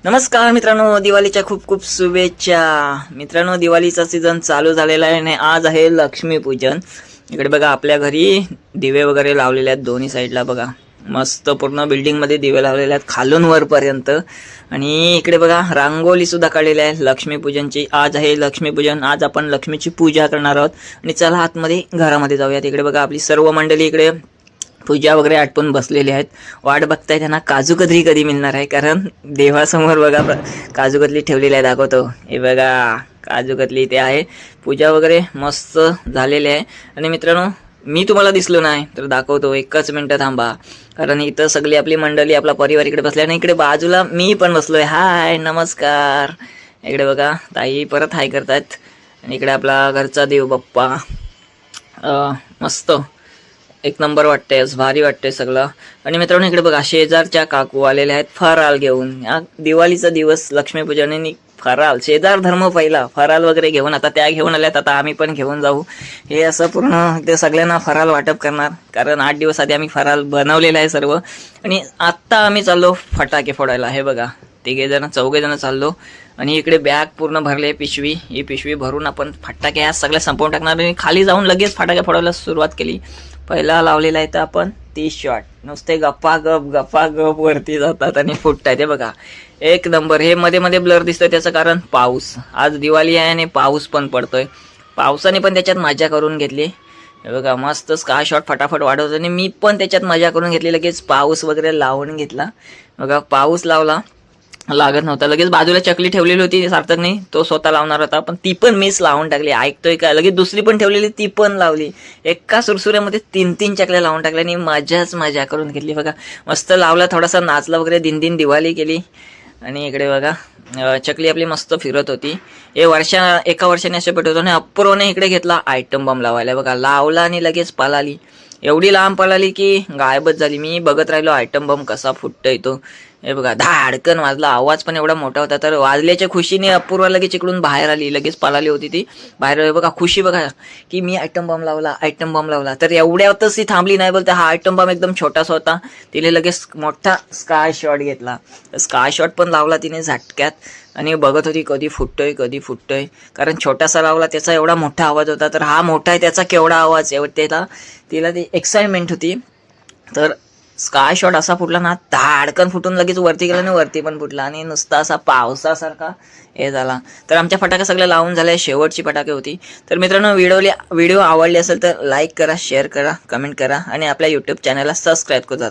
नमस्कार मित्रांनो, दिवाळीच्या खूप खूप शुभेच्छा. मित्रांनो, दिवाळीचा सीझन चालू झालेला आहे आणि आज आहे लक्ष्मीपूजन. इकडे बघा, आपल्या घरी दिवे वगैरे लावलेले आहेत दोन्ही साईडला. बघा, मस्त पूर्ण बिल्डिंगमध्ये दिवे लावलेले आहेत खालून वरपर्यंत. आणि इकडे बघा, रांगोळी सुद्धा काढलेली आहे लक्ष्मीपूजनची. आज आहे लक्ष्मीपूजन, आज आपण लक्ष्मीची पूजा करणार आहोत. आणि चला आतमध्ये घरामध्ये जाऊयात. इकडे बघा, आपली सर्व मंडळी इकडे पूजा वगैरे आटपून बसलेले आहेत. वाट बघताय त्यांना काजू कतली कधी मिळणार आहे, कारण देवासमोर बघा काजू कतली ठेवलेली आहे. दाखवतो, हे बघा काजू कतली इथे आहे. पूजा वगैरे मस्त झालेली आहे. आणि मित्रांनो, मी तुम्हाला दिसलो नाही तर दाखवतो, एकच मिनटं थांबा. कारण इथं सगळी आपली मंडळी, आपला परिवार इकडे बसले आणि इकडे बाजूला मी पण बसलोय. हाय, नमस्कार. इकडे बघा, ताई परत हाय करतात. आणि इकडे आपला घरचा देव बाप्पा. मस्त एक नंबर वाटतंय, भारी वाटतंय सगळं. आणि मित्रांनो, इकडे बघा, शेजारच्या काकू आलेल्या आहेत फराळ घेऊन. या दिवाळीचा दिवस, लक्ष्मीपूजन आणि फराळ, शेजार धर्म पहिला. फराळ वगैरे घेऊन आता त्या घेऊन आल्यात, आता आम्ही पण घेऊन जाऊ. हे असं पूर्ण ते सगळ्यांना फराळ वाटप करणार, कारण 8 दिवस आधी आम्ही फराळ बनवलेला आहे सर्व. आणि आत्ता आम्ही चाललो फटाके फोडायला. हे बघा, 3 जण चाललो. आणि इकडे बॅग पूर्ण भरले, पिशवी. ही पिशवी भरून आपण फटाके ह्या सगळ्या संपवून टाकणार. आणि खाली जाऊन लगेच फटाके फोडायला सुरुवात केली. पहिला लावलेला आहे तर आपण 30 शॉट, नुसते गप्पा गप वरती जातात आणि फुटतात. हे बघा, एक नंबर. हे मध्ये मध्ये ब्लर दिसतोय, त्याचं कारण पाऊस. आज दिवाळी आहे आणि पाऊस पण पडतोय. पावसाने पण त्याच्यात मजा करून घेतली. हे बघा, मस्त स्काय शॉट फटाफट वाढवतो. आणि मी पण त्याच्यात मजा करून घेतली, लगेच पाऊस वगैरे लावून घेतला. बघा, पाऊस लावला, लागत नव्हता. लगेच बाजूला चकली ठेवलेली होती, सार्थक नाही, तो स्वतः लावणार होता, पण ती पण मीच लावून टाकली. ऐकतोय का? लगेच दुसरी पण ठेवलेली, ती पण लावली. एका सुरसुऱ्यामध्ये 3 चकल्या लावून टाकल्या आणि मजा करून घेतली. बघा, मस्त लावला, थोडासा नाचला वगैरे, दिन दिवाळी केली. आणि इकडे बघा, चकली आपली मस्त फिरत होती. एका वर्षाने असे पेटवतो. आणि अप्रोने इकडे घेतला आयटम बॉम्ब लावायला. बघा, लावला आणि लगेच पळाली. एवढी लांब पळाली की गायबच झाली. मी बघत राहिलो आयटम बॉम्ब कसा फुटतोय तो. हे बघा, धाडकन वाजला, आवाज पण एवढा मोठा होता. तर वाजल्याच्या खुशीने अपूर्वा लगेच इकडून बाहेर आली, लगेच पळाली होती ती बाहेर. बघा, खुशी बघा की मी आयटम बॉम्ब लावला. तर एवढ्यातच ती थांबली नाही, बोलते हा आयटम बॉम्ब एकदम छोटासा होता. तिने लगेच मोठा स्काय शॉट घेतला. स्काय शॉट पण लावला तिने झटक्यात. आणि बघत होती कधी फुटतोय. कारण छोटासा लावला, त्याचा एवढा मोठा आवाज होता. तर हा मोठा आहे, त्याचा केवढा आवाज. तिला ती एक्साइटमेंट होती. तर स्काय शॉट असा फुटला ना, धाडकन फुटून लगेच वरती गेला आणि वरती पण फुटला. आणि नुसता असा पावसासारखा हे झाला. तर आमच्या फटाके सगळे लावून झाले, शेवटची फटाके होती. तर मित्रांनो, व्हिडिओ आवडली असेल तर लाईक करा, शेअर करा, कमेंट करा आणि आपल्या यूट्यूब चॅनलला सबस्क्राईब करू.